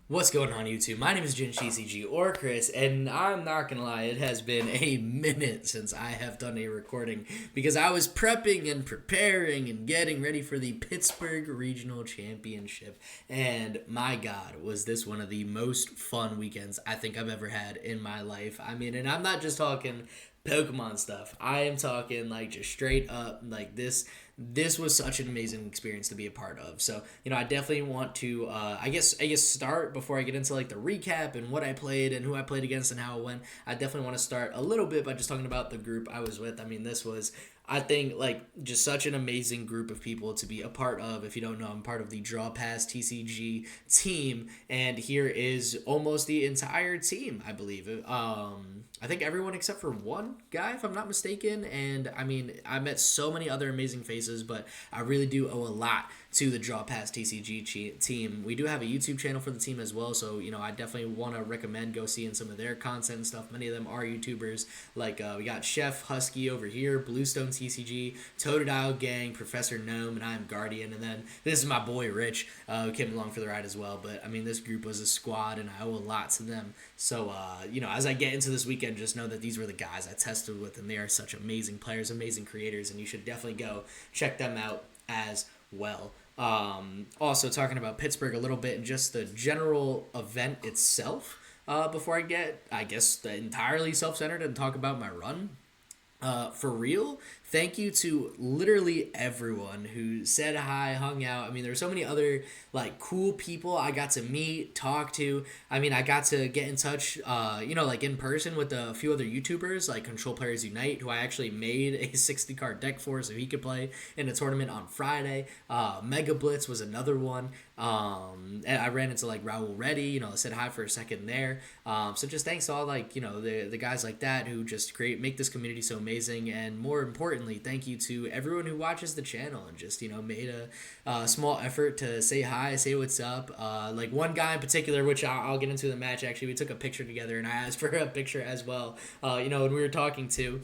What's going on YouTube? My name is GinJTCG or Chris, and I'm not gonna lie, it has been a minute since I have done a recording because I was prepping and preparing and getting ready for the Pittsburgh Regional Championship. And my God, was this one of the most fun weekends I think I've ever had in my life. I mean, and I'm not just talking Pokemon stuff. I am talking like just straight up like this was such an amazing experience to be a part of. So, I definitely want to I guess start before I get into like the recap and what I played and who I played against and how it went. I definitely want to start a little bit by just talking about the group I was with. I mean, this was I think like just such an amazing group of people to be a part of. If you don't know, I'm part of the Draw Pass TCG team, and here is almost the entire team, I believe. I think everyone except for one guy, if I'm not mistaken. And I mean, I met so many other amazing faces, but I really do owe a lot to the Draw Pass TCG team. We do have a YouTube channel for the team as well, so I definitely want to recommend go seeing some of their content and stuff. Many of them are YouTubers. Like we got Chef Husky over here, Bluestone TCG, Totodile Gang, Professor Gnome, and I'm Guardian. And then this is my boy Rich, who came along for the ride as well. But I mean, this group was a squad, and I owe a lot to them. So as I get into this weekend, just know that these were the guys I tested with, and they are such amazing players, amazing creators, and you should definitely go check them out as well. Also talking about Pittsburgh a little bit and just the general event itself. Before I get, I guess, entirely self-centered and talk about my run. For real, thank you to literally everyone who said hi, hung out. I mean, there were so many other like cool people I got to meet, talk to. I mean, I got to get in touch, like in person with a few other YouTubers like Control Players Unite, who I actually made a 60 card deck for so he could play in a tournament on Friday. Mega Blitz was another one. And I ran into like Raul Reddy, said hi for a second there. So just thanks to all like, the guys like that who just make this community so amazing. And more importantly, thank you to everyone who watches the channel and just, made a small effort to say hi, say what's up. Like one guy in particular, which I'll get into the match. Actually, we took a picture together and I asked for a picture as well, when we were talking too,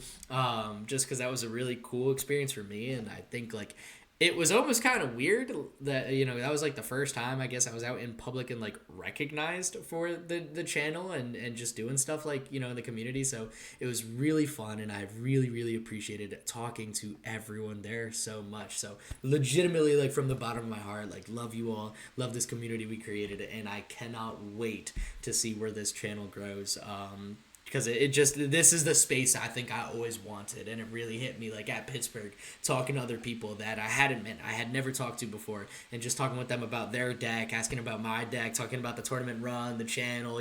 just because that was a really cool experience for me. And I think like, it was almost kind of weird that that was like the first time I guess I was out in public and like recognized for the channel and just doing stuff like in the community. So it was really fun, and I really appreciated talking to everyone there so much. So legitimately, like from the bottom of my heart, like love you all, love this community we created, and I cannot wait to see where this channel grows. Because this is the space I think I always wanted, and it really hit me like at Pittsburgh, talking to other people that I had never talked to before, and just talking with them about their deck, asking about my deck, talking about the tournament run, the channel,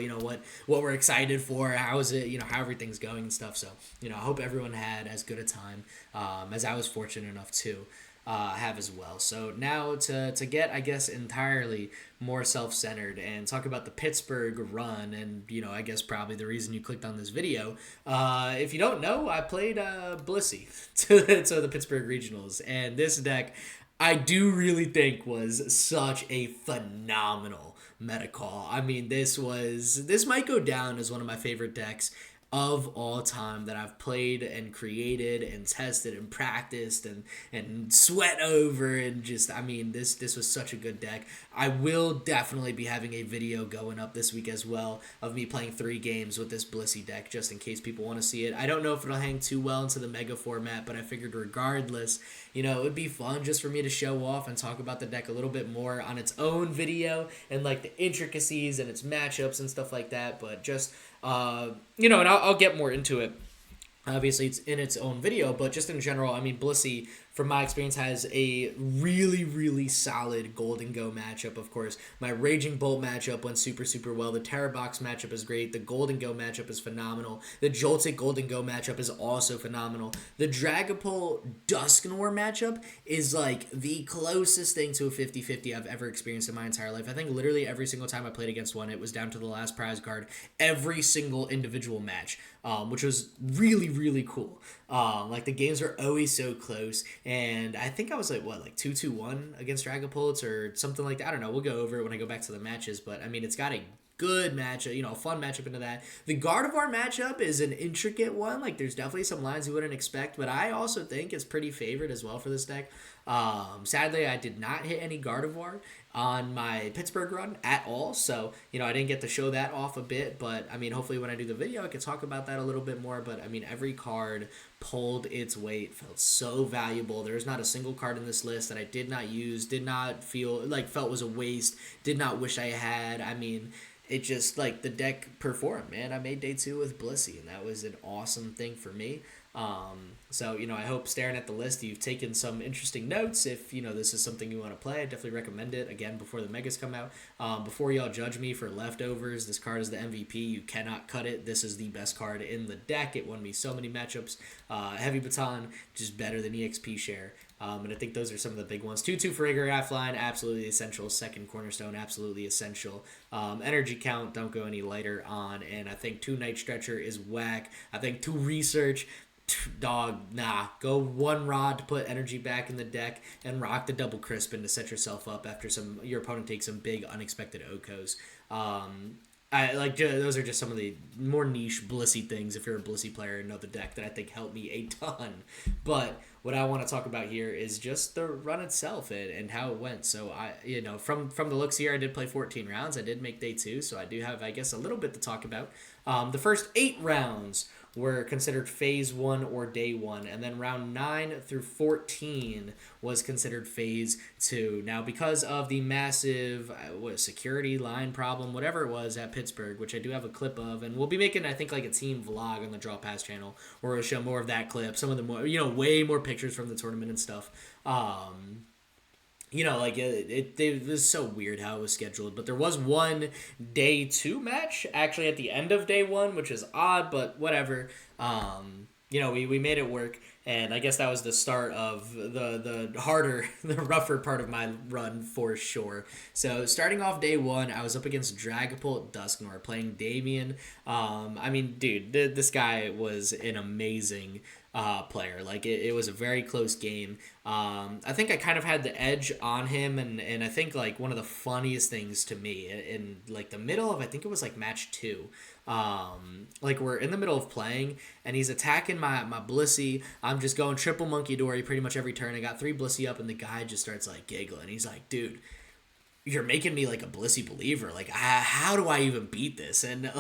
what we're excited for, how is it, how everything's going and stuff. So I hope everyone had as good a time as I was fortunate enough to have as well. So now to get, I guess, entirely more self-centered and talk about the Pittsburgh run, and I guess probably the reason you clicked on this video. If you don't know, I played Blissey to the Pittsburgh Regionals, and this deck I do really think was such a phenomenal meta call. I mean, this might go down as one of my favorite decks of all time that I've played and created and tested and practiced and sweat over, and just, I mean, this was such a good deck. I will definitely be having a video going up this week as well of me playing 3 games with this Blissey deck, just in case people want to see it. I don't know if it'll hang too well into the Mega format, but I figured regardless, it would be fun just for me to show off and talk about the deck a little bit more on its own video and like the intricacies and its matchups and stuff like that. But just and I'll get more into it. Obviously, it's in its own video, but just in general, I mean, Blissey, from my experience, has a really solid Golden Go matchup. Of course, my Raging Bolt matchup went super well. The Terror Box matchup is great. The Golden Go matchup is phenomenal. The Joltik Golden Go matchup is also phenomenal. The Dragapult Dusknoir matchup is like the closest thing to a 50-50 I've ever experienced in my entire life. I think literally every single time I played against one, it was down to the last prize card every single individual match, which was really cool. Like the games were always so close, and I think I was like 2-1 against Dragapults or something like that. I don't know. We'll go over it when I go back to the matches, but I mean, it's got a good matchup, a fun matchup into that. The Gardevoir matchup is an intricate one. Like, there's definitely some lines you wouldn't expect, but I also think it's pretty favored as well for this deck. Sadly, I did not hit any Gardevoir on my Pittsburgh run at all, so I didn't get to show that off a bit. But I mean, hopefully when I do the video, I can talk about that a little bit more. But I mean, every card pulled its weight, felt so valuable. There's not a single card in this list that I did not use, did not felt was a waste, did not wish I had. I mean, it just, like, the deck performed, man. I made day 2 with Blissey, and that was an awesome thing for me. So, I hope staring at the list, you've taken some interesting notes. If, this is something you want to play, I definitely recommend it, again, before the Megas come out. Before y'all judge me for leftovers, this card is the MVP. You cannot cut it. This is the best card in the deck. It won me so many matchups. Heavy Baton, just better than EXP Share. And I think those are some of the big ones. 2-2 Farigiraf line, absolutely essential. Second Cornerstone, absolutely essential. Energy Count, don't go any lighter on. And I think 2 Night Stretcher is whack. I think 2 Research, dog, nah. Go 1 Rod to put energy back in the deck and rock the Double Crispin to set yourself up after your opponent takes some big unexpected Okos. Those are just some of the more niche Blissey things if you're a Blissey player and know the deck that I think helped me a ton. But what I want to talk about here is just the run itself and how it went. So from the looks here, I did play 14 rounds. I did make day 2, so I do have, I guess, a little bit to talk about. The first 8 rounds were considered phase 1 or day 1, and then round 9 through 14 was considered phase 2. Now, because of the massive security line problem, whatever it was at Pittsburgh, which I do have a clip of, and we'll be making, I think, like a team vlog on the Draw Pass channel where we'll show more of that clip, some of the more, way more pictures from the tournament and stuff. It was so weird how it was scheduled, but there was one day 2 match actually at the end of day 1, which is odd, but whatever. We made it work, and I guess that was the start of the harder, the rougher part of my run for sure. So starting off day 1, I was up against Dragapult Dusknoir playing Damien. This guy was an amazing player. Like, it was a very close game. I think I kind of had the edge on him, and I think, like, one of the funniest things to me in like the middle of, I think it was like match 2, we're in the middle of playing and he's attacking my Blissey. I'm just going triple Monkey Dory pretty much every turn. I got 3 Blissey up and the guy just starts like giggling. He's like, dude, you're making me like a Blissey believer. Like, how do I even beat this? And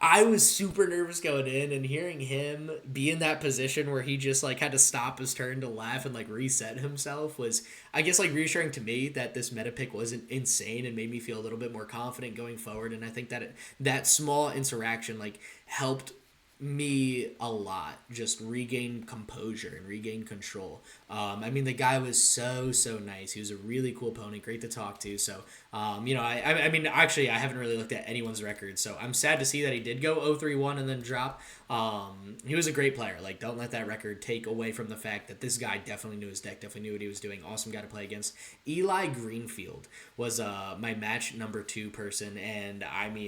I was super nervous going in, and hearing him be in that position where he just like had to stop his turn to laugh and like reset himself was, I guess, like reassuring to me that this meta pick wasn't insane and made me feel a little bit more confident going forward. And I think that that small interaction like helped me a lot, just regain composure and regain control. The guy was so nice. He was a really cool opponent, great to talk to. So actually I haven't really looked at anyone's record, so I'm sad to see that he did go 0-3-1 and then drop. He was a great player. Like, don't let that record take away from the fact that this guy definitely knew his deck, definitely knew what he was doing. Awesome guy to play against. Eli Greenfield was my match number 2 person, and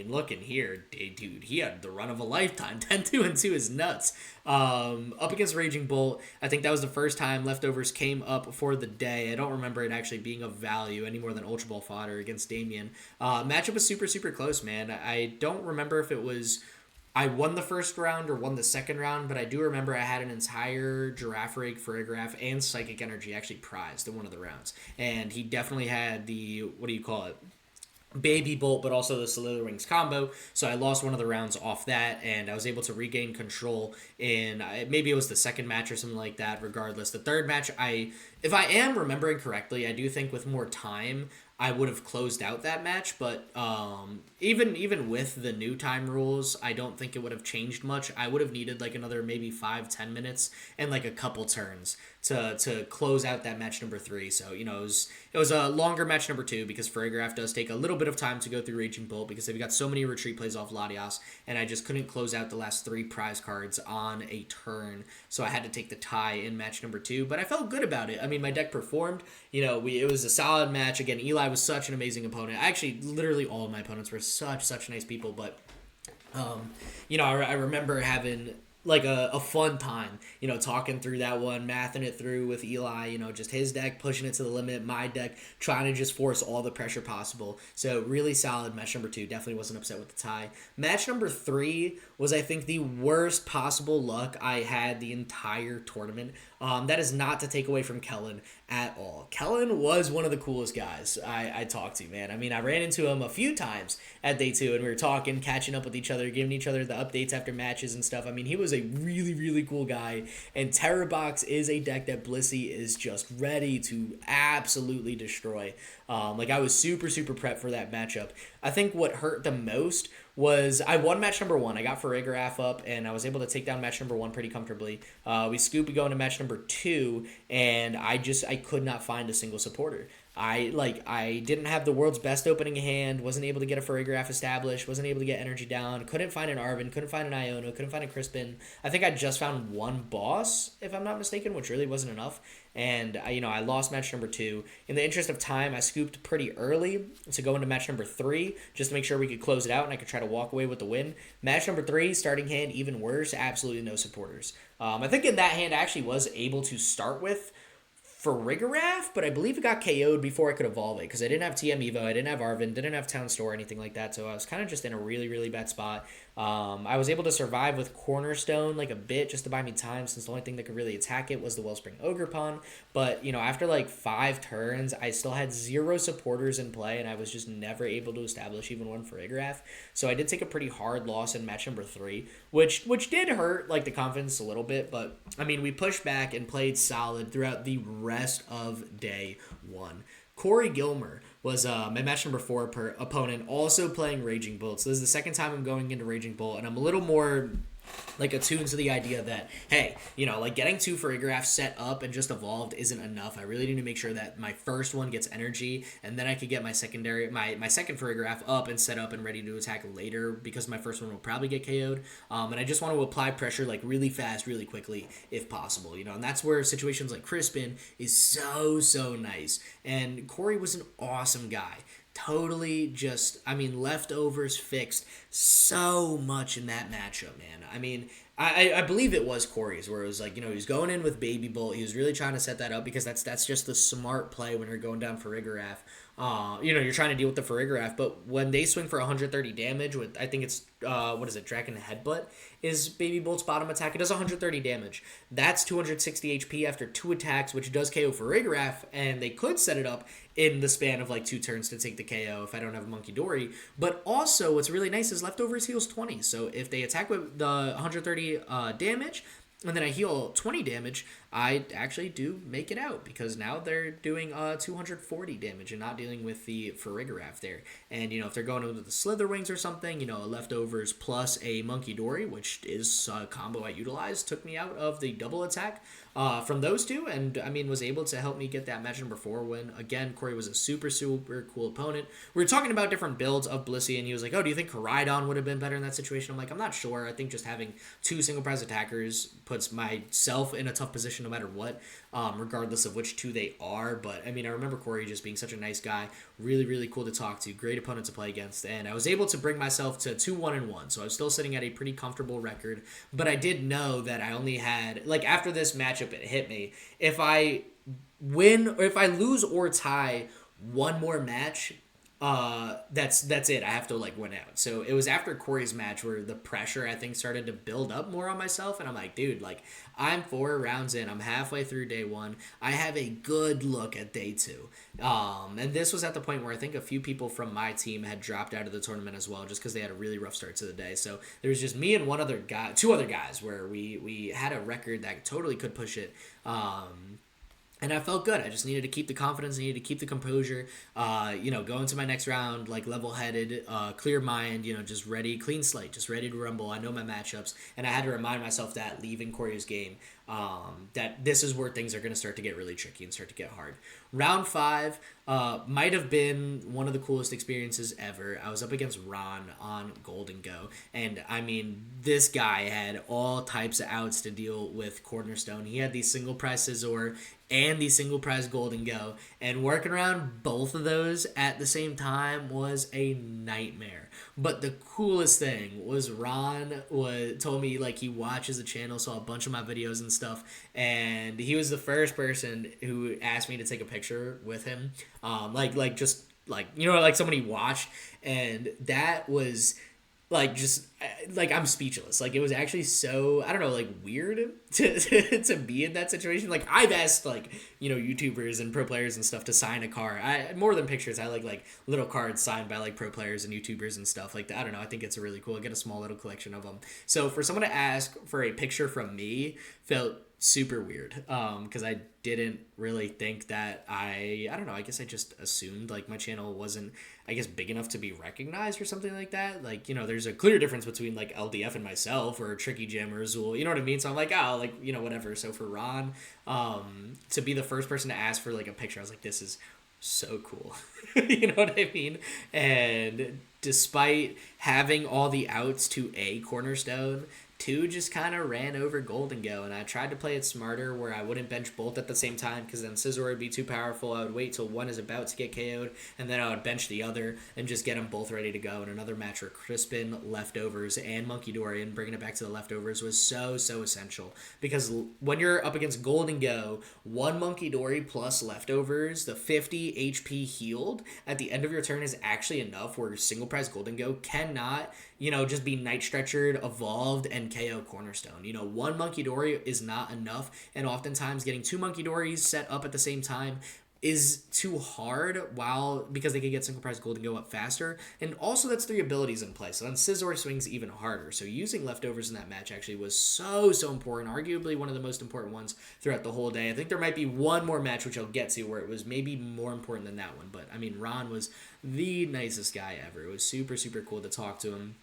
looking here, dude, he had the run of a lifetime. 10-2-2 is nuts. Up against Raging Bolt, I think that was the first time leftovers came up for the day. I don't remember it actually being of value any more than Ultra Ball fodder against Damien. Matchup was super close, man. I don't remember if it was I won the first round or won the second round, but I do remember I had an entire Girafarig, Farigiraf, and Psychic Energy actually prized in one of the rounds. And he definitely had the, Baby Bolt, but also the Slitherwings combo. So I lost one of the rounds off that, and I was able to regain control in, maybe it was the second match or something like that. Regardless, the third match, if I am remembering correctly, I do think with more time, I would have closed out that match, but even with the new time rules, I don't think it would have changed much. I would have needed like another maybe 5-10 minutes and like a couple turns to close out that match number 3. So, it was a longer match number 2 because Farigiraf does take a little bit of time to go through Raging Bolt because they've got so many retreat plays off Latias, and I just couldn't close out the last 3 prize cards on a turn, so I had to take the tie in match number 2, but I felt good about it. My deck performed. It was a solid match. Again, Eli was such an amazing opponent. Actually, literally all of my opponents were such nice people, but I remember having like a fun time, talking through that one, mathing it through with Eli, just his deck, pushing it to the limit, my deck, trying to just force all the pressure possible. So really solid match number 2. Definitely wasn't upset with the tie. Match number 3 was, I think, the worst possible luck I had the entire tournament. That is not to take away from Kellen at all. Kellen was one of the coolest guys I talked to, man. I mean, I ran into him a few times at day 2, and we were talking, catching up with each other, giving each other the updates after matches and stuff. I mean, he was a really, really cool guy, and Terror Box is a deck that Blissey is just ready to absolutely destroy. I was super, super prepped for that matchup. I think what hurt the most was I won match number 1. I got Farigiraf up, and I was able to take down match number 1 pretty comfortably. We scoop, we go into match number 2, and I could not find a single supporter. I didn't have the world's best opening hand, wasn't able to get a Farigiraf established, wasn't able to get energy down, couldn't find an Arvin, couldn't find an Iono, couldn't find a Crispin. I think I just found one boss, if I'm not mistaken, which really wasn't enough. And I lost match number 2. In the interest of time, I scooped pretty early to go into match number 3, just to make sure we could close it out and I could try to walk away with the win. Match number 3, starting hand, even worse, absolutely no supporters. I think in that hand I actually was able to start with Farigiraf, but I believe it got KO'd before I could evolve it because I didn't have TM Evo, I didn't have Arvin, didn't have Town Store or anything like that, so I was kind of just in a really, really bad spot. I was able to survive with Cornerstone a bit just to buy me time since the only thing that could really attack it was the Wellspring Ogre Pawn, but after 5 turns, I still had 0 supporters in play and I was just never able to establish even one Farigiraf, so I did take a pretty hard loss in match number 3, which did hurt the confidence a little bit, but I mean, we pushed back and played solid throughout the rest of day 1. Corey Gilmer was my match number 4 opponent, also playing Raging Bolt. So this is the second time I'm going into Raging Bolt, and I'm a little more attuned to the idea that, hey, getting 2 Farigirafs set up and just evolved isn't enough. I really need to make sure that my first one gets energy, and then I could get my second Farigiraf up and set up and ready to attack later because my first one will probably get KO'd. And I just want to apply pressure really fast, really quickly, if possible. And that's where situations like Crispin is so, so nice. And Corey was an awesome guy. Totally leftovers fixed so much in that matchup, man. I mean, I believe it was Corey's where it was he was going in with Baby Bolt. He was really trying to set that up because that's just the smart play when you're going down for Farigiraf. You're trying to deal with the Farigiraf, but when they swing for 130 damage with, I think it's, Dragon Headbutt is Baby Bolt's bottom attack. It does 130 damage. That's 260 HP after 2 attacks, which does KO Farigiraf, and they could set it up in the span of 2 turns to take the KO if I don't have a Monkey Dory. But also, what's really nice is Leftovers heals 20, so if they attack with the 130 damage, and then I heal 20 damage, I actually do make it out because now they're doing 240 damage and not dealing with the Farigiraf there. And, if they're going with the Slither Wings or something, a Leftovers plus a Monkey Dory, which is a combo I utilized, took me out of the double attack from those two, and, was able to help me get that match number 4 win. Again, Corey was a super, super cool opponent. We were talking about different builds of Blissey, and he was like, oh, do you think Koraidon would have been better in that situation? I'm like, I'm not sure. I think just having 2 single prize attackers puts myself in a tough position no matter what, regardless of which 2 they are. But I remember Corey just being such a nice guy, really, really cool to talk to, great opponent to play against, and I was able to bring myself to 2-1-1, so I was still sitting at a pretty comfortable record. But I did know that I only had, after this matchup, it hit me. If I win, or if I lose or tie one more match, that's it. I have to win out. So it was after Corey's match where the pressure I think started to build up more on myself, and I'm like, dude, I'm 4 rounds in, I'm halfway through day 1, I have a good look at day 2. And this was at the point where I think a few people from my team had dropped out of the tournament as well, just because they had a really rough start to the day. So there was just me and 2 other guys where we had a record that totally could push it. And I felt good. I just needed to keep the confidence, needed to keep the composure, go into my next round, level-headed, clear mind, just ready, clean slate, just ready to rumble. I know my matchups, and I had to remind myself that leaving Corey's game. that this is where things are going to start to get really tricky and start to get hard. Round 5 might have been one of the coolest experiences ever. I was up against Ron on Golden Go, and I mean, this guy had all types of outs to deal with Cornerstone. He had the single prize Scizor and the single prize Golden Go, and working around both of those at the same time was a nightmare. But the coolest thing was Ron told me, like, he watches the channel, saw a bunch of my videos and stuff, and he was the first person who asked me to take a picture with him, just like, you know, like somebody watched, and that was like, just like, I'm speechless. Like, it was actually so, I don't know, like, weird to be in that situation. Like, I've asked, like, you know, YouTubers and pro players and stuff to sign a card. More than pictures, I like little cards signed by like pro players and YouTubers and stuff like that. I don't know, I think it's really cool. I get a small little collection of them. So for someone to ask for a picture from me felt super weird, because I didn't really think that I don't know, I guess I just assumed like my channel wasn't, I guess, big enough to be recognized or something like that. Like, you know, there's a clear difference between like LDF and myself, or Tricky Jim or Zool, you know what I mean? So I'm like, oh, like, you know, whatever. So for Ron, to be the first person to ask for like a picture, I was like, this is so cool. You know what I mean? And despite having all the outs to a Cornerstone, 2 just kind of ran over Golden Go, and I tried to play it smarter where I wouldn't bench both at the same time, because then Scizor would be too powerful. I would wait till one is about to get KO'd, and then I would bench the other and just get them both ready to go. And another match where Crispin, leftovers, and Monkey Dory, and bringing it back to the leftovers was so essential, because when you're up against Golden Go, 1 Monkey Dory plus leftovers, the 50 HP healed at the end of your turn is actually enough where single prize Golden Go cannot, you know, just be Night Stretchered, evolved, and KO Cornerstone. You know, 1 Monkey Dory is not enough, and oftentimes getting 2 Monkey Dories set up at the same time is too hard, because they can get single prize Golden Go up faster, and also that's 3 abilities in play, so then Scizor swings even harder. So using leftovers in that match actually was so important, arguably one of the most important ones throughout the whole day. I think there might be one more match, which I'll get to, where it was maybe more important than that one, but I mean, Ron was the nicest guy ever. It was super cool to talk to him.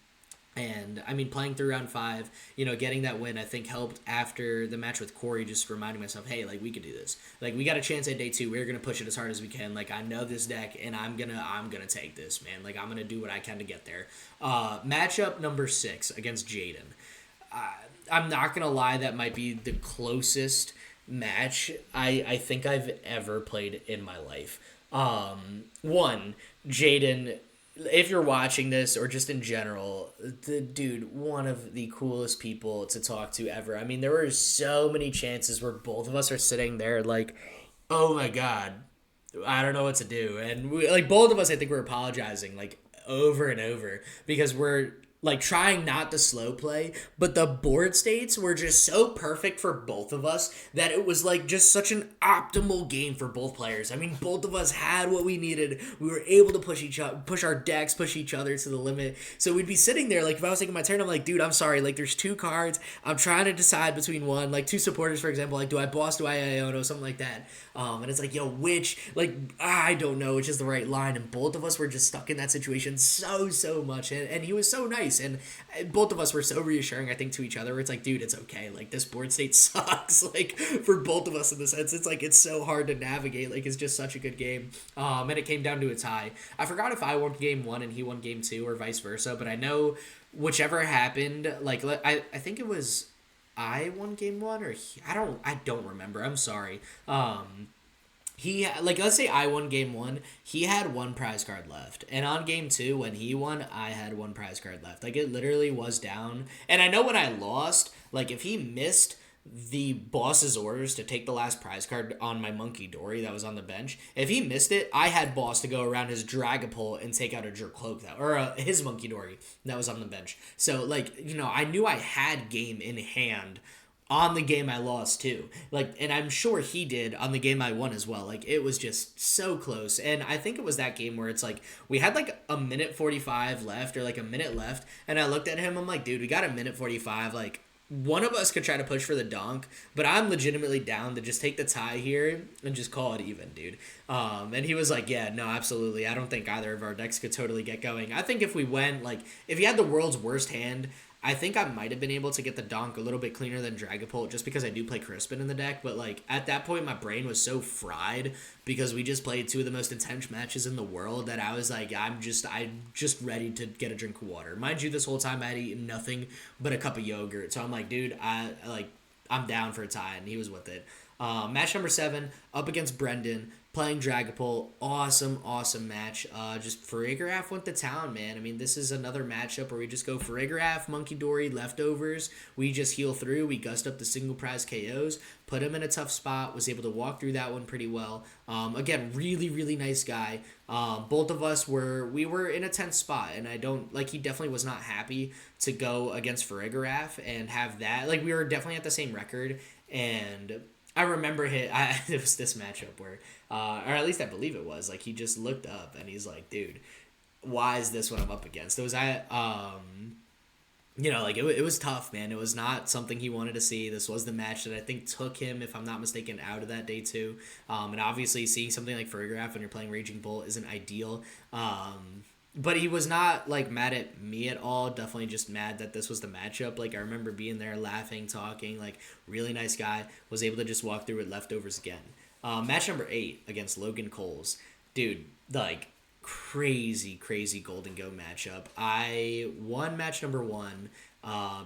And, I mean, playing through round 5, you know, getting that win, I think, helped after the match with Corey, just reminding myself, hey, like, we can do this. Like, we got a chance at day 2. We're going to push it as hard as we can. Like, I know this deck, and I'm gonna take this, man. Like, I'm going to do what I can to get there. Matchup number 6 against Jaden. I'm not going to lie, that might be the closest match I think I've ever played in my life. Jaden, if you're watching this, or just in general, the dude, one of the coolest people to talk to ever. I mean, there were so many chances where both of us are sitting there like, oh my god, I don't know what to do. And we, like, both of us, I think we're apologizing like over and over, because we're like trying not to slow play, but the board states were just so perfect for both of us that it was like just such an optimal game for both players. I mean, both of us had what we needed. We were able to push our decks, push each other to the limit. So we'd be sitting there, like, if I was taking my turn, I'm like, dude, I'm sorry, like, there's 2 cards. I'm trying to decide between one, like 2 supporters, for example, like, do I boss, do I Iono, something like that. And it's like, yo, which, like, I don't know which is the right line. And both of us were just stuck in that situation so much. And he was so nice. And both of us were so reassuring, I think, to each other, where it's like, dude, it's okay. Like, this board state sucks. Like, for both of us, in the sense, it's like, it's so hard to navigate. Like, it's just such a good game. And it came down to a tie. I forgot if I won game 1 and he won game 2, or vice versa. But I know whichever happened, like, I think it was I won game 1, or I don't remember. I'm sorry. He, like, let's say I won game 1, he had 1 prize card left. And on game 2, when he won, I had 1 prize card left. Like, it literally was down. And I know when I lost, like, if he missed the boss's orders to take the last prize card on my Monkey Dory that was on the bench, if he missed it, I had boss to go around his Dragapult and take out a Jerkloak, his Monkey Dory that was on the bench. So, like, you know, I knew I had game in hand on the game I lost too. Like, and I'm sure he did on the game I won as well. Like, it was just so close. And I think it was that game where it's like, we had like a minute 45 left, or like a minute left, and I looked at him, I'm like, dude, we got a minute 45, like, one of us could try to push for the donk, but I'm legitimately down to just take the tie here and just call it even, dude. And he was like, yeah, no, absolutely. I don't think either of our decks could totally get going. I think if we went, like, if he had the world's worst hand, I think I might have been able to get the donk a little bit cleaner than Dragapult just because I do play Crispin in the deck. But like at that point, my brain was so fried because we just played two of the most intense matches in the world that I was like, I'm just ready to get a drink of water. Mind you, this whole time I had eaten nothing but a cup of yogurt. So I'm like, dude, I'm down for a tie, and he was with it. Match number 7, up against Brendan, playing Dragapult. Awesome match. Just Farigiraf went to town, man. I mean, this is another matchup where we just go Farigiraf, Monkey Dory, leftovers. We just heal through. We gust up the single prize KOs, put him in a tough spot, was able to walk through that one pretty well. Again, really nice guy. Both of us we were in a tense spot, and he definitely was not happy to go against Farigiraf and have that. Like, we were definitely at the same record, and I remember it was this matchup where, or at least I believe it was, like, he just looked up and he's like, dude, why is this what I'm up against? It was, it was tough, man. It was not something he wanted to see. This was the match that I think took him, if I'm not mistaken, out of that day too. And obviously seeing something like Farigiraf when you're playing Raging Bull isn't ideal. But he was not, like, mad at me at all. Definitely just mad that this was the matchup. Like, I remember being there, laughing, talking. Like, really nice guy. Was able to just walk through with leftovers again. Match number 8 against Logan Coles. Dude, like, crazy Golden Go matchup. I won match number 1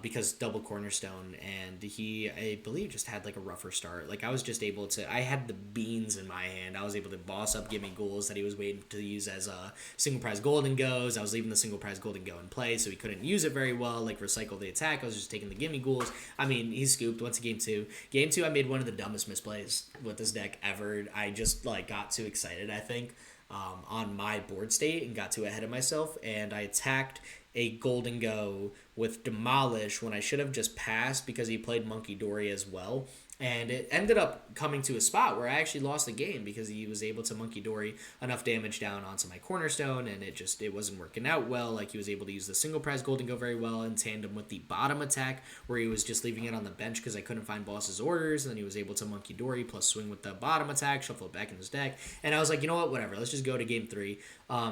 because double cornerstone, and he, I believe, just had like a rougher start. Like, I was just able to, I had the beans in my hand. I was able to boss up Gimme Ghouls that he was waiting to use as single prize Golden Goes. I was leaving the single prize Golden Go in play, so he couldn't use it very well, like recycle the attack. I was just taking the Gimme Ghouls. I mean, he scooped. Went to game 2. Game 2, I made one of the dumbest misplays with this deck ever. I just, like, got too excited, I think, on my board state and got too ahead of myself, and I attacked a Golden Go with Demolish when I should have just passed because he played Monkey Dory as well. And it ended up coming to a spot where I actually lost the game because he was able to Monkey Dory enough damage down onto my cornerstone, and it wasn't working out well. Like, he was able to use the single prize Golden Go very well in tandem with the bottom attack where he was just leaving it on the bench because I couldn't find boss's orders, and then he was able to Monkey Dory plus swing with the bottom attack, shuffle it back in his deck. And I was like, you know what, whatever, let's just go to game 3.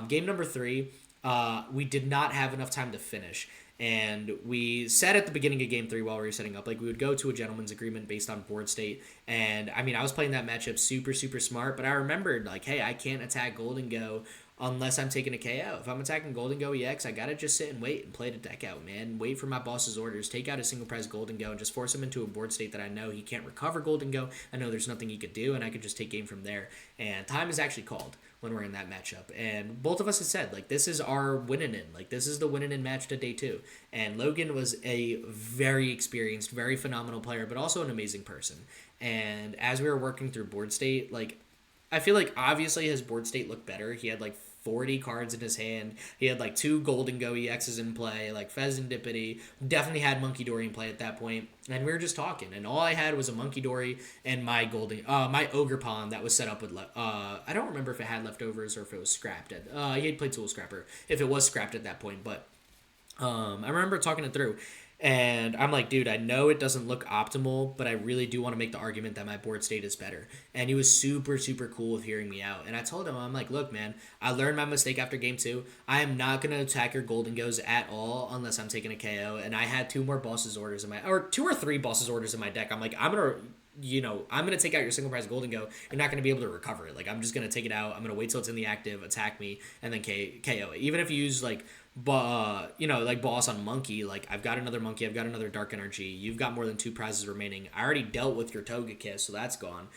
Game number 3, we did not have enough time to finish. And we said at the beginning of game 3 while we were setting up, like, we would go to a gentleman's agreement based on board state. And, I mean, I was playing that matchup super smart, but I remembered, like, hey, I can't attack Golden Go unless I'm taking a KO. If I'm attacking Golden Go EX, I gotta just sit and wait and play the deck out, man. Wait for my boss's orders, take out a single prize Golden Go, and just force him into a board state that I know he can't recover Golden Go. I know there's nothing he could do, and I could just take game from there. And time is actually called when we're in that matchup. And both of us had said, like, this is our winning in. Like, this is the winning in match to day 2. And Logan was a very experienced, very phenomenal player, but also an amazing person. And as we were working through board state, like, I feel like obviously his board state looked better. He had like 40 cards in his hand. He had like 2 Golden Go EXs in play, like Pheasantipity. Definitely had Monkey Dory in play at that point. And we were just talking. And all I had was a Monkey Dory and my my Ogre Pawn that was set up with, I don't remember if it had leftovers or if it was scrapped. He had played Tool Scrapper if it was scrapped at that point. But I remember talking it through. And I'm like, dude, I know it doesn't look optimal, but I really do want to make the argument that my board state is better. And he was super cool with hearing me out. And I told him, I'm like, look, man, I learned my mistake after game 2. I am not going to attack your Golden Goes at all unless I'm taking a KO. And I had 2 more boss's orders or 2 or 3 boss's orders in my deck. I'm like, I'm going to take out your single prize Golden Go. You're not going to be able to recover it. Like, I'm just going to take it out. I'm going to wait till it's in the active, attack me, and then KO it. Even if you use, like, like boss on Monkey, like, I've got another Monkey, I've got another Dark Energy, you've got more than 2 prizes remaining. I already dealt with your Togekiss, so that's gone.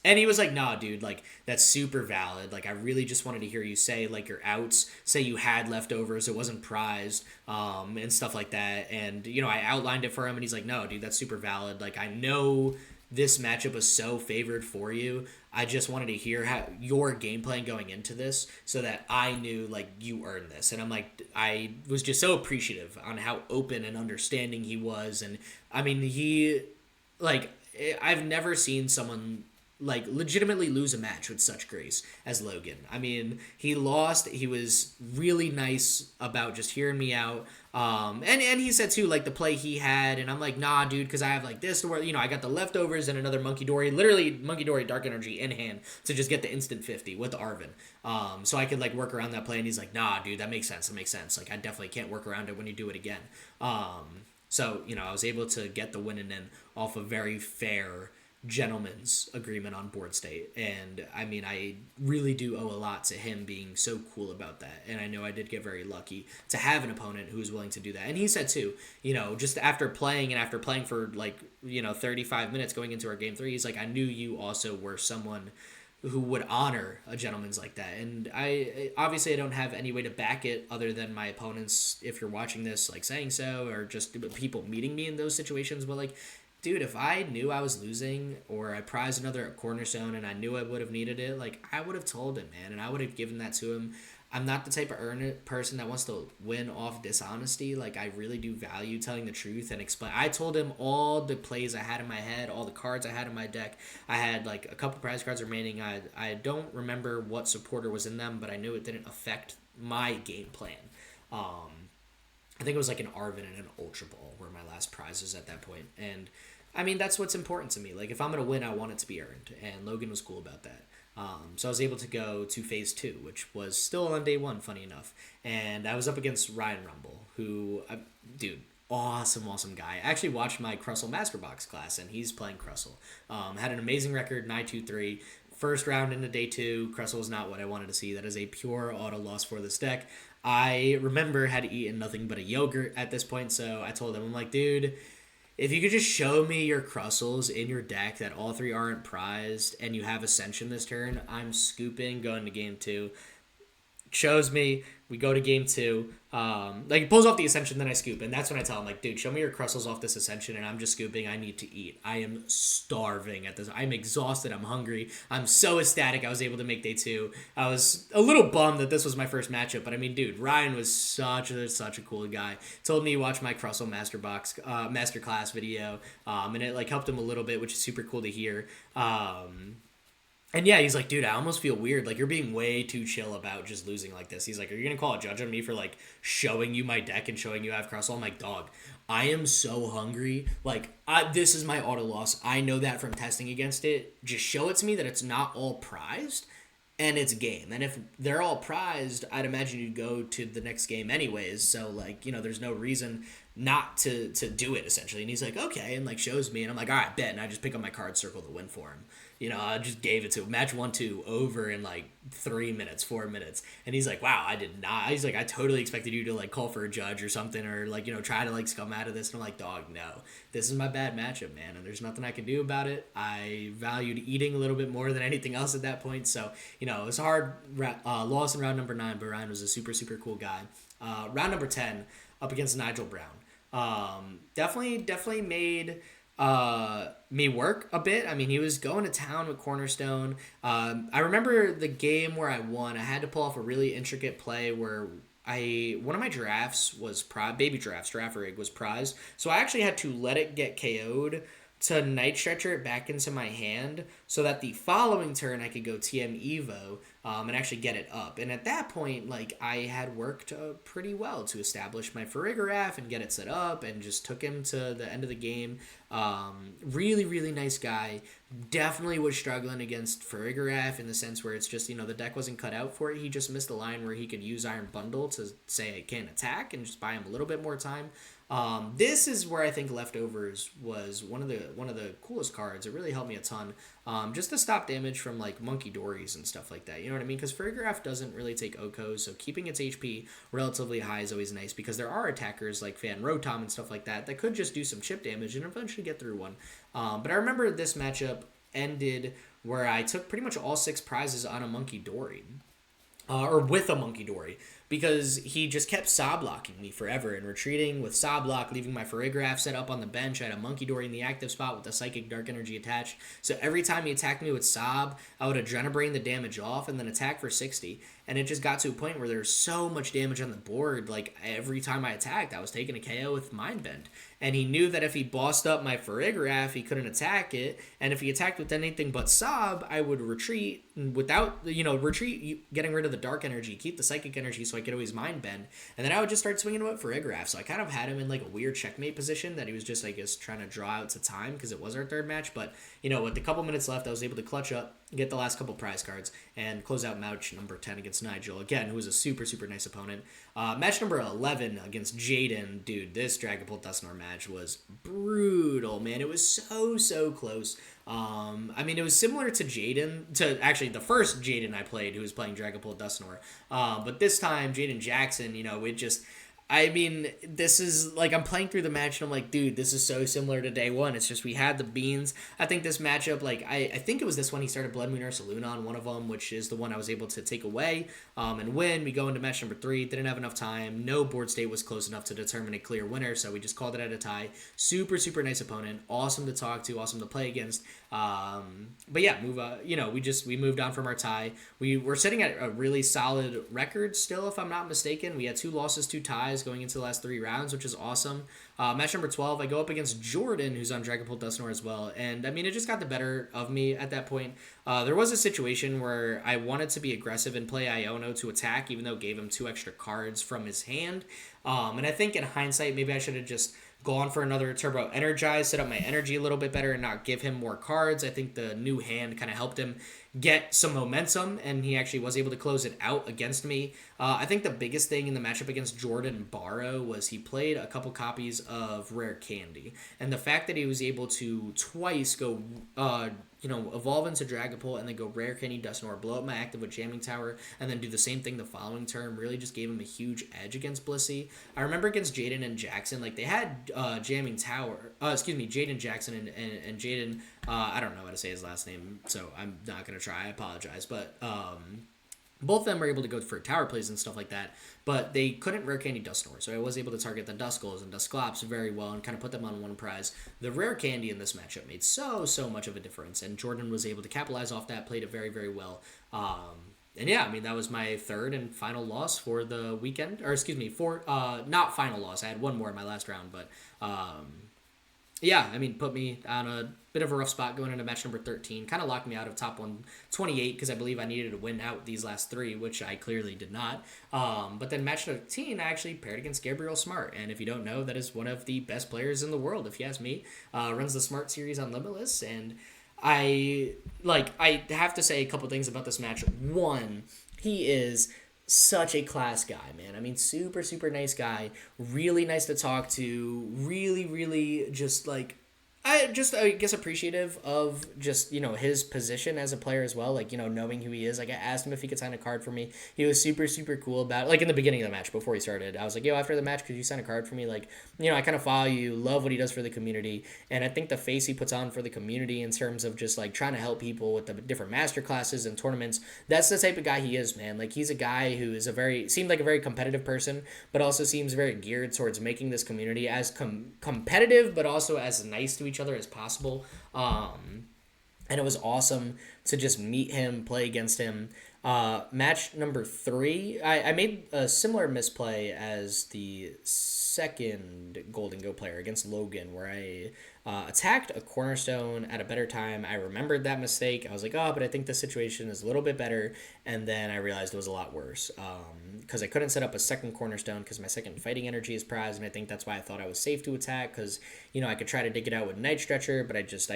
And he was like, nah, dude, like, that's super valid. Like, I really just wanted to hear you say, like, your outs, say you had leftovers, it wasn't prized, and stuff like that. And, I outlined it for him, and he's like, no, dude, that's super valid. Like, I know this matchup was so favored for you. I just wanted to hear how your game plan going into this so that I knew, like, you earned this. And I'm like, I was just so appreciative on how open and understanding he was. And, I mean, I've never seen someone legitimately lose a match with such grace as Logan. I mean, he lost. He was really nice about just hearing me out. And he said too, like the play he had, and I'm like, nah, dude, because I have like this to where, I got the leftovers and another Monkey Dory, literally Monkey Dory Dark Energy in hand to just get the instant 50 with the Arvin. So I could like work around that play, and he's like, nah, dude, that makes sense. Like, I definitely can't work around it when you do it again. So, I was able to get the win and then off a very fair gentleman's agreement on board state. And I mean, I really do owe a lot to him being so cool about that. And I know I did get very lucky to have an opponent who was willing to do that. And he said too, just after playing for 35 minutes going into our game 3, he's like, I knew you also were someone who would honor a gentleman's like that. And I don't have any way to back it other than my opponents, if you're watching this, like saying so, or just people meeting me in those situations. But like, dude, if I knew I was losing or I prized another cornerstone and I knew I would have needed it, like, I would have told him, man, and I would have given that to him. I'm not the type of person that wants to win off dishonesty. Like, I really do value telling the truth and explain. I told him all the plays I had in my head, all the cards I had in my deck. I had, like, a couple prize cards remaining. I don't remember what supporter was in them, but I knew it didn't affect my game plan. I think it was, like, an Arvin and an Ultra Ball were my last prizes at that point. And, I mean, that's what's important to me. Like, if I'm going to win, I want it to be earned. And Logan was cool about that. So I was able to go to phase 2, which was still on day 1, funny enough. And I was up against Ryan Rumble, who, dude, awesome guy. I actually watched my Crustle Master Box class, and he's playing Crustle. Had an amazing record, 9-2-3. First round into day 2, Crustle was not what I wanted to see. That is a pure auto loss for this deck. I remember had eaten nothing but a yogurt at this point, so I told him, I'm like, dude, if you could just show me your Crussels in your deck that all 3 aren't prized and you have Ascension this turn, I'm scooping going to game 2. Shows me, we go to game 2. He pulls off the Ascension, then I scoop. And that's when I tell him, like, dude, show me your Crussels off this Ascension, and I'm just scooping. I need to eat. I am starving at this. I'm exhausted. I'm hungry. I'm so ecstatic I was able to make day 2. I was a little bummed that this was my first matchup. But, I mean, dude, Ryan was such a cool guy. Told me to watch my Crussel Masterclass video. And it, like, helped him a little bit, which is super cool to hear. And yeah, he's like, dude, I almost feel weird. Like, you're being way too chill about just losing like this. He's like, are you going to call a judge on me for, like, showing you my deck and showing you I have Crustle? I'm like, dog, I am so hungry. Like, this is my auto loss. I know that from testing against it. Just show it to me that it's not all prized, and it's game. And if they're all prized, I'd imagine you'd go to the next game anyways. So, like, there's no reason not to do it, essentially. And he's like, okay, and, like, shows me. And I'm like, all right, bet. And I just pick up my card, circle the win for him. I just gave it to him. Match 1-2 over in, like, 4 minutes. And he's like, wow, I did not. He's like, I totally expected you to, like, call for a judge or something, or, like, try to, like, scum out of this. And I'm like, dog, no. This is my bad matchup, man, and there's nothing I can do about it. I valued eating a little bit more than anything else at that point. So, it was a hard loss in round number 9, but Ryan was a super, super cool guy. Round number 10, up against Nigel Brown. Definitely made me work a bit. I mean, he was going to town with Cornerstone. I remember the game where I won. I had to pull off a really intricate play where one of my giraffes was baby giraffe rig was prized. So I actually had to let it get KO'd to Night Stretcher it back into my hand so that the following turn I could go TM Evo and actually get it up. And at that point, like, I had worked pretty well to establish my Farigiraf and get it set up, and just took him to the end of the game. Really, really nice guy. Definitely was struggling against Farigiraf in the sense where it's just, the deck wasn't cut out for it. He just missed a line where he could use Iron Bundle to say it can't attack and just buy him a little bit more time. This is where I think Leftovers was one of the coolest cards. It really helped me a ton. Just to stop damage from, like, Monkey Dories and stuff like that. You know what I mean? Because Farigiraf doesn't really take OHKOs, so keeping its HP relatively high is always nice, because there are attackers like Fan Rotom and stuff like that could just do some chip damage and eventually get through one. But I remember this matchup ended where I took pretty much all 6 prizes on a Monkey Dory. Or with a Monkey Dory. because he just kept saw blocking me forever and retreating with saw block, leaving my Farigiraf set up on the bench. I had a Monkey Dory in the active spot with the Psychic Dark Energy attached. So every time he attacked me with Sob, I would Adrenabrain the damage off and then attack for 60. And it just got to a point where there was so much damage on the board, like every time I attacked, I was taking a KO with Mind Bend. And he knew that if he bossed up my Farigiraf, he couldn't attack it. And if he attacked with anything but Sob, I would retreat without, getting rid of the Dark Energy, keep the Psychic Energy so I could always Mind Bend. And then I would just start swinging him at Farigiraf. So I kind of had him in like a weird checkmate position that he was just, I guess, trying to draw out to time because it was our third match. But, with a couple minutes left, I was able to clutch up, get the last couple prize cards, and close out match number 10 against Nigel, again, who was a super, super nice opponent. Match number 11 against Jaden. Dude, this Dragapult Dusknoir match was brutal, man. It was so, so close. It was similar to actually the first Jaden I played who was playing Dragapult Dusknoir. But this time, Jaden Jackson, this is like I'm playing through the match and I'm like, dude, this is so similar to day one. It's just we had the beans. I think this matchup, I think it was this one he started Blood Moon Ursaluna on one of them, which is the one I was able to take away and win. We go into match number 3, didn't have enough time. No board state was close enough to determine a clear winner, so we just called it at a tie. Super, super nice opponent. Awesome to talk to, awesome to play against. We moved on from our tie. We were sitting at a really solid record still, if I'm not mistaken. We had 2 losses, 2 ties going into the last 3 rounds, which is awesome. Match number 12, I go up against Jordan, who's on Dragapult Dusknoir as well, and it just got the better of me at that point. There was a situation where I wanted to be aggressive and play Iono to attack, even though it gave him 2 extra cards from his hand. And I think in hindsight, maybe I should have just gone for another Turbo Energize, set up my energy a little bit better, and not give him more cards. I think the new hand kind of helped him get some momentum, and he actually was able to close it out against me. I think the biggest thing in the matchup against Jordan Barrow was he played a couple copies of Rare Candy, and the fact that he was able to twice go evolve into Dragapult and then go Rare Candy Dusknoir, blow up my active with Jamming Tower, and then do the same thing the following turn, really just gave him a huge edge against Blissey. I remember against Jaden and Jackson, they had Jamming Tower, Jaden Jackson and Jaden, I don't know how to say his last name, so I'm not going to try, I apologize, but both of them were able to go for tower plays and stuff like that, but they couldn't Rare Candy Dusknoir, so I was able to target the Duskulls and Dusclops very well and kind of put them on one prize. The Rare Candy in this matchup made so much of a difference, and Jordan was able to capitalize off that, played it very, very well. That was my third and final loss for the weekend, not final loss, I had one more in my last round, but put me on a bit of a rough spot going into match number 13. Kind of locked me out of top 128 because I believe I needed to win out these last 3, which I clearly did not. But then match 13, I actually paired against Gabriel Smart. And if you don't know, that is one of the best players in the world, if you ask me. Runs the Smart series on Limitless. And I have to say a couple things about this match. One, he is such a class guy, man. Super, super nice guy. Really nice to talk to. Really, really just I guess appreciative of just, his position as a player as well, knowing who he is. I asked him if he could sign a card for me. He was super, super cool about it. In the beginning of the match, before he started, I was like, yo, after the match, could you sign a card for me? I kind of follow you, love what he does for the community, and I think the face he puts on for the community in terms of just, trying to help people with the different master classes and tournaments, that's the type of guy he is, man. He's a guy who is seemed like a very competitive person, but also seems very geared towards making this community as competitive, but also as nice to each other as possible. And it was awesome to just meet him, play against him. Match number 3, I made a similar misplay as the second Golden Go player against Logan, where I attacked a Cornerstone at a better time. I remembered that mistake. I was like, but I think the situation is a little bit better. And then I realized it was a lot worse because I couldn't set up a second Cornerstone because my second Fighting Energy is prized. And I think that's why I thought I was safe to attack because, I could try to dig it out with Night Stretcher, but I just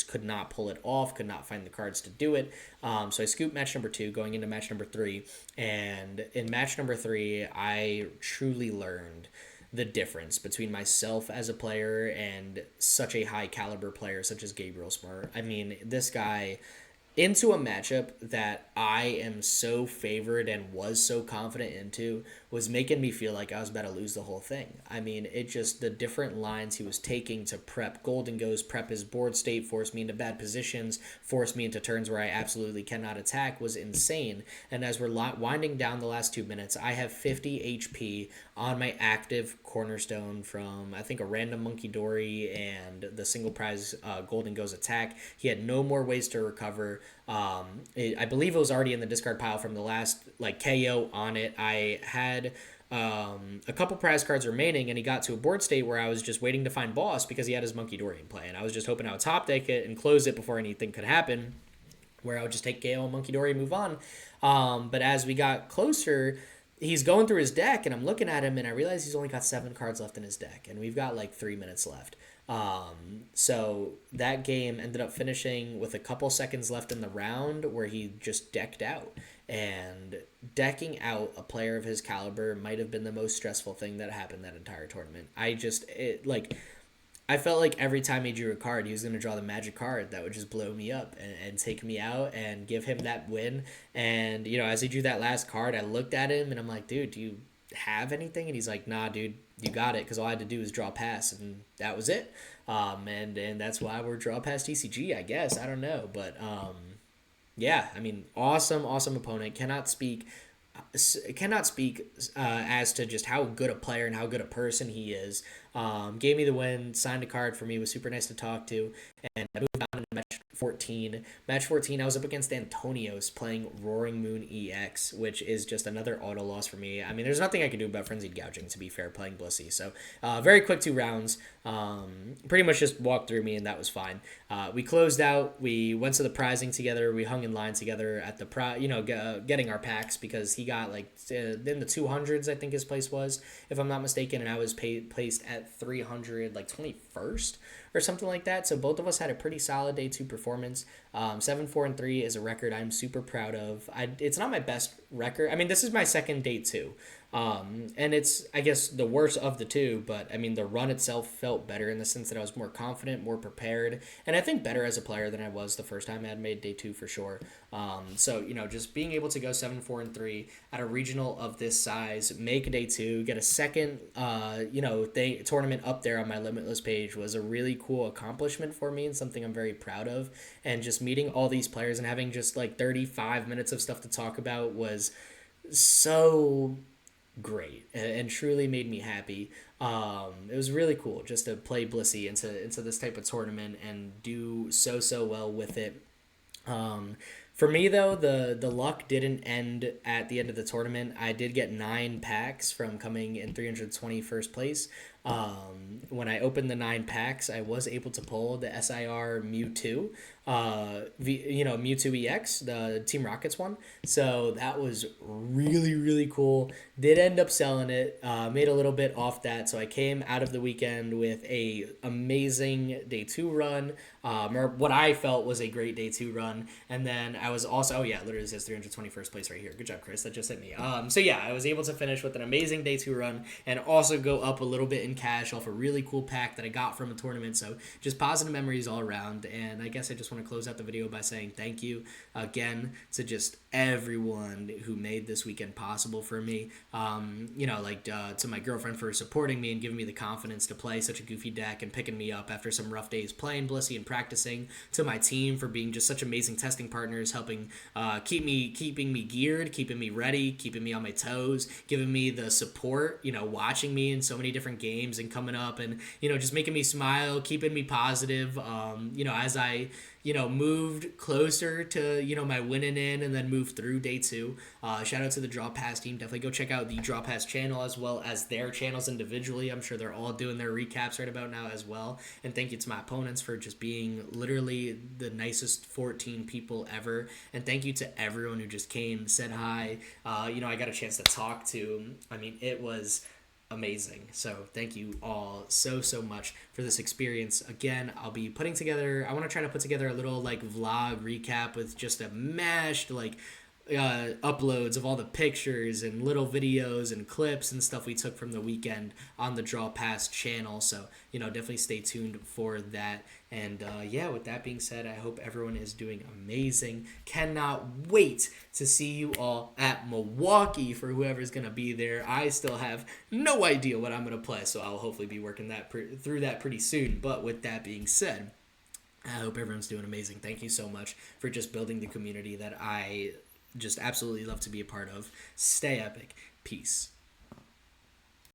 could not pull it off, could not find the cards to do it. So I scooped match number 2 going into match number 3. And in match number 3, I truly learned the difference between myself as a player and such a high caliber player such as Gabriel Smart. This guy into a matchup that I am so favored and was so confident into was making me feel like I was about to lose the whole thing. I mean, it just, the different lines he was taking to prep golden goes, prep his board state, force me into bad positions, force me into turns where I absolutely cannot attack was insane. And as we're winding down the last 2 minutes, I have 50 HP on my active cornerstone from, I think, a random Monkey Dory and the single prize golden goes attack. He had no more ways to recover. I believe it was already in the discard pile from the last like KO on it. I had a couple prize cards remaining, and he got to a board state where I was just waiting to find boss because he had his Monkey Dory in play, and I was just hoping I would top deck it and close it before anything could happen, where I would just take KO and Monkey Dory and move on. But as we got closer, he's going through his deck, and I'm looking at him, and I realize he's only got 7 cards left in his deck, and we've got like 3 minutes left. So that game ended up finishing with a couple seconds left in the round where he just decked out. And decking out a player of his caliber might have been the most stressful thing that happened that entire tournament. I felt like every time he drew a card, he was going to draw the magic card that would just blow me up and take me out and give him that win. And, you know, as he drew that last card, I looked at him and I'm like, dude, do you have anything? And he's like, nah, dude, you got it, because all I had to do was draw pass, and that was it. And that's why we're draw past TCG, I guess. I don't know. But, yeah, I mean, awesome opponent. Cannot speak as to just how good a player and how good a person he is. Gave me the win, signed a card for me, was super nice to talk to, and I moved on to match 14. Match 14, I was up against Antonios playing Roaring Moon EX, which is just another auto loss for me. I mean, there's nothing I can do about Frenzied Gouging, to be fair, playing Blissey. So, very quick 2 rounds. Pretty much just walked through me, and that was fine. We closed out. We went to the prizing together. We hung in line together at the getting our packs, because he got like in the 200s, I think his place was, if I'm not mistaken, and I was placed at 300, like 21st or something like that. So both of us had a pretty solid day 2 performance. 7-4-3 is a record I'm super proud of. It's not my best record. I mean, this is my second day 2. And it's, I guess, the worst of the 2, but I mean, the run itself felt better in the sense that I was more confident, more prepared, and I think better as a player than I was the first time I had made day 2 for sure. So, you know, just being able to go 7-4-3 at a regional of this size, make day 2, get a second, tournament up there on my Limitless page was a really cool accomplishment for me and something I'm very proud of. And just meeting all these players and having just like 35 minutes of stuff to talk about was so great and truly made me happy. It was really cool just to play Blissey into this type of tournament and do so well with it. For me, though, the luck didn't end at the end of the tournament. I did get 9 packs from coming in 321st place. When I opened the 9 packs, I was able to pull the SIR Mewtwo, Mewtwo EX, the Team Rockets one. So that was really cool. Did end up selling it, made a little bit off that. So I came out of the weekend with a amazing day 2 run, or what I felt was a great day 2 run. And then I was also, it literally says 321st place right here. Good job, Chris. That just hit me. I was able to finish with an amazing day 2 run and also go up a little bit in cash off a really cool pack that I got from a tournament. So just positive memories all around. And I guess I just want to close out the video by saying thank you again to just everyone who made this weekend possible for me. To my girlfriend for supporting me and giving me the confidence to play such a goofy deck and picking me up after some rough days playing Blissey and practicing. To my team for being just such amazing testing partners, helping keeping me geared, keeping me ready, keeping me on my toes, giving me the support, watching me in so many different games and coming up and, just making me smile, keeping me positive, as I, moved closer to, my winning in and then moved through day 2. Shout out to the Draw Pass team. Definitely go check out the Draw Pass channel as well as their channels individually. I'm sure they're all doing their recaps right about now as well. And thank you to my opponents for just being literally the nicest 14 people ever. And thank you to everyone who just came, said hi. I got a chance to talk to. I mean, it was amazing. So thank you all so much for this experience. Again, I want to try to put together a little vlog recap with just a mashed uploads of all the pictures and little videos and clips and stuff we took from the weekend on the Draw Pass channel. So, definitely stay tuned for that. And yeah, with that being said, I hope everyone is doing amazing. Cannot wait to see you all at Milwaukee for whoever's going to be there. I still have no idea what I'm going to play, so I'll hopefully be working through that pretty soon. But with that being said, I hope everyone's doing amazing. Thank you so much for just building the community that I just absolutely love to be a part of. Stay epic. Peace.